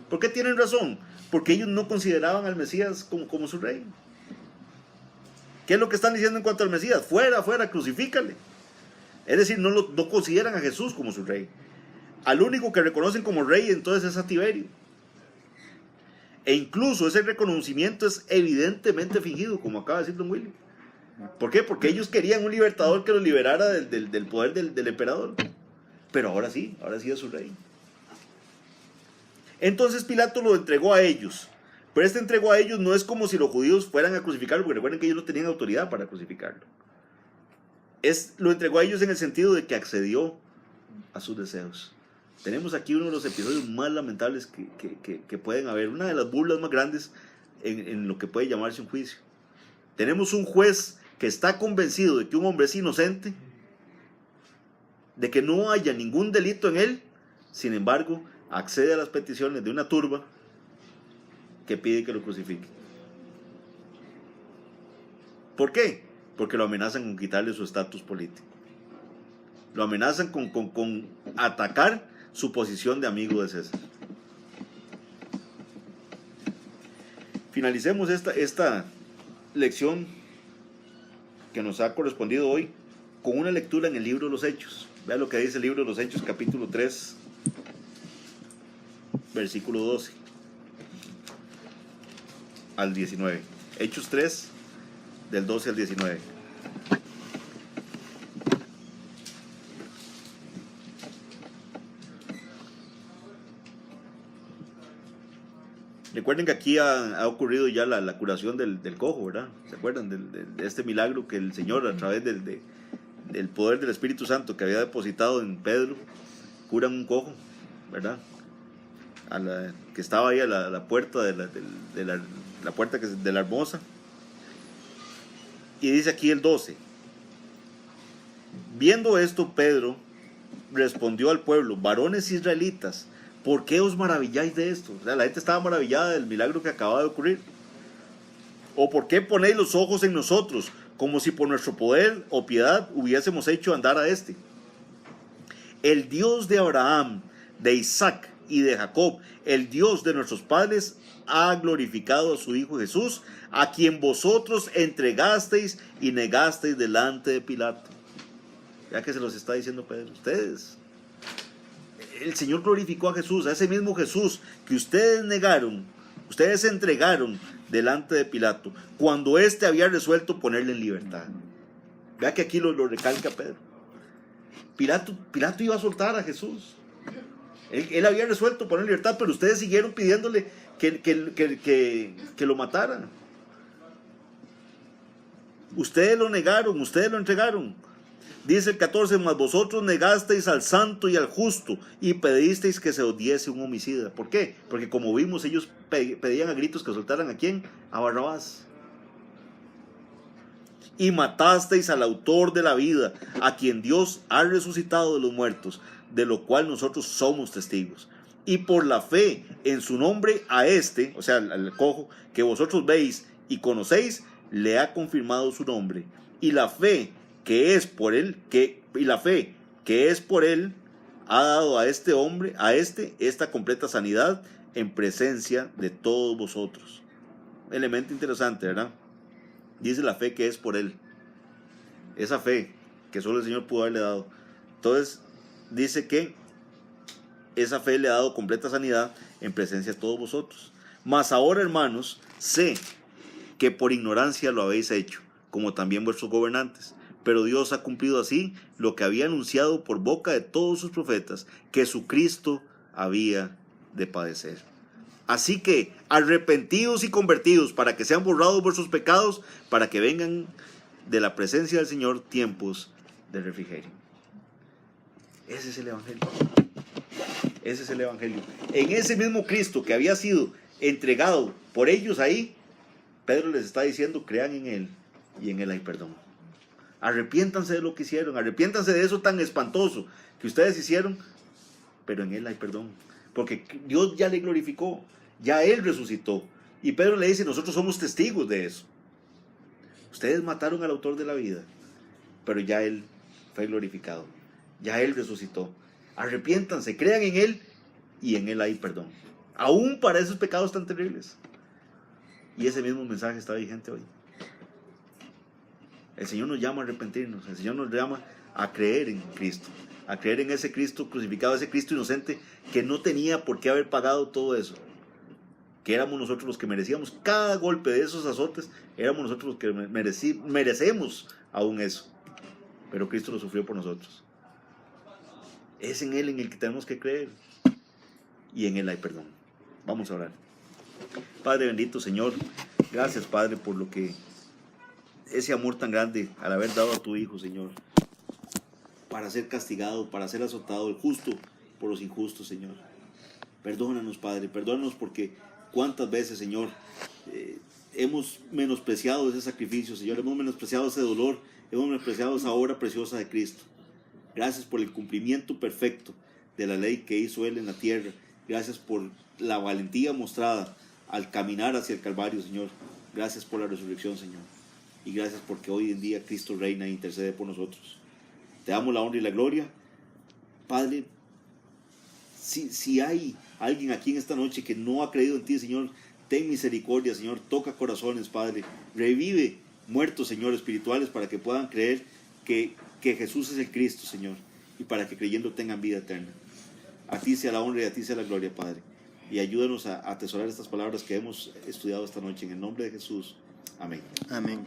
¿Por qué tienen razón? Porque ellos no consideraban al Mesías como su rey. ¿Qué es lo que están diciendo en cuanto al Mesías? Fuera, fuera, crucifícale. Es decir, no consideran a Jesús como su rey. Al único que reconocen como rey entonces es a Tiberio. E incluso ese reconocimiento es evidentemente fingido, como acaba de decir don Willy. ¿Por qué? Porque ellos querían un libertador que los liberara del poder del emperador. Pero ahora sí es su rey. Entonces Pilato lo entregó a ellos. Pero este entregó a ellos no es como si los judíos fueran a crucificarlo, porque recuerden que ellos no tenían autoridad para crucificarlo. Lo entregó a ellos en el sentido de que accedió a sus deseos. Tenemos aquí uno de los episodios más lamentables que pueden haber, una de las burlas más grandes en lo que puede llamarse un juicio. Tenemos un juez que está convencido de que un hombre es inocente, de que no haya ningún delito en él, sin embargo, accede a las peticiones de una turba que pide que lo crucifique. ¿Por qué? Porque lo amenazan con quitarle su estatus político. Lo amenazan con atacar su posición de amigo de César. Finalicemos esta lección que nos ha correspondido hoy con una lectura en el libro de los Hechos. Vea lo que dice el libro de los Hechos, capítulo 3, versículo 12 al 19. Hechos 3, del 12 al 19. Recuerden que aquí ha ocurrido ya la curación del cojo, ¿verdad? ¿Se acuerdan de este milagro que el Señor, a través del poder del Espíritu Santo que había depositado en Pedro, curan un cojo, ¿verdad? Que estaba ahí a la puerta de la puerta de la hermosa. Y dice aquí el 12: viendo esto, Pedro respondió al pueblo: varones israelitas, ¿por qué os maravilláis de esto? O sea, la gente estaba maravillada del milagro que acababa de ocurrir. ¿O por qué ponéis los ojos en nosotros, como si por nuestro poder o piedad hubiésemos hecho andar a este? El Dios de Abraham, de Isaac y de Jacob, el Dios de nuestros padres, ha glorificado a su Hijo Jesús, a quien vosotros entregasteis y negasteis delante de Pilato. Ya que se los está diciendo Pedro, ustedes el Señor glorificó a Jesús, a ese mismo Jesús que ustedes negaron, ustedes entregaron delante de Pilato, cuando éste había resuelto ponerle en libertad. Vea que aquí lo recalca Pedro. Pilato iba a soltar a Jesús. Él había resuelto poner en libertad, pero ustedes siguieron pidiéndole que lo mataran. Ustedes lo negaron, ustedes lo entregaron. Dice el 14, mas vosotros negasteis al santo y al justo y pedisteis que se os diese un homicida. ¿Por qué? Porque como vimos, ellos pedían a gritos que soltaran ¿a quién? A Barrabás. Y matasteis al autor de la vida, a quien Dios ha resucitado de los muertos, de lo cual nosotros somos testigos. Y por la fe en su nombre a este, o sea, al cojo, que vosotros veis y conocéis, le ha confirmado su nombre. Y la fe que es por él, ha dado a este hombre, esta completa sanidad en presencia de todos vosotros. Elemento interesante, ¿verdad? Dice la fe que es por él. Esa fe que solo el Señor pudo haberle dado. Entonces, dice que esa fe le ha dado completa sanidad en presencia de todos vosotros. Mas ahora, hermanos, sé que por ignorancia lo habéis hecho, como también vuestros gobernantes. Pero Dios ha cumplido así lo que había anunciado por boca de todos sus profetas, que su Cristo había de padecer. Así que arrepentidos y convertidos, para que sean borrados vuestros pecados, para que vengan de la presencia del Señor tiempos de refrigerio. Ese es el Evangelio. Ese es el Evangelio. En ese mismo Cristo que había sido entregado por ellos ahí, Pedro les está diciendo, crean en Él, y en Él hay perdón. Arrepiéntanse de lo que hicieron, arrepiéntanse de eso tan espantoso que ustedes hicieron, pero en Él hay perdón, porque Dios ya le glorificó, ya Él resucitó. Y Pedro le dice, nosotros somos testigos de eso. Ustedes mataron al autor de la vida, pero ya Él fue glorificado, ya Él resucitó. Arrepiéntanse, crean en Él, y en Él hay perdón, aún para esos pecados tan terribles. Y ese mismo mensaje está vigente hoy. El Señor nos llama a arrepentirnos, el Señor nos llama a creer en Cristo, a creer en ese Cristo crucificado, ese Cristo inocente que no tenía por qué haber pagado todo eso, que éramos nosotros los que merecíamos cada golpe de esos azotes, éramos nosotros los que merecemos aún eso, pero Cristo lo sufrió por nosotros. Es en Él en el que tenemos que creer, y en Él hay perdón. Vamos a orar. Padre bendito, Señor, gracias, Padre, por lo que ese amor tan grande al haber dado a tu Hijo, Señor, para ser castigado, para ser azotado, el justo por los injustos, Señor. Perdónanos, Padre, perdónanos, porque cuántas veces, Señor, hemos menospreciado ese sacrificio, Señor, hemos menospreciado ese dolor, hemos menospreciado esa obra preciosa de Cristo. Gracias por el cumplimiento perfecto de la ley que hizo Él en la tierra. Gracias por la valentía mostrada al caminar hacia el Calvario, Señor. Gracias por la resurrección, Señor. Y gracias porque hoy en día Cristo reina e intercede por nosotros. Te damos la honra y la gloria. Padre, si hay alguien aquí en esta noche que no ha creído en ti, Señor, ten misericordia, Señor. Toca corazones, Padre. Revive muertos, Señor, espirituales, para que puedan creer que Jesús es el Cristo, Señor. Y para que creyendo tengan vida eterna. A ti sea la honra y a ti sea la gloria, Padre. Y ayúdanos a atesorar estas palabras que hemos estudiado esta noche. En el nombre de Jesús. Amén. Amén.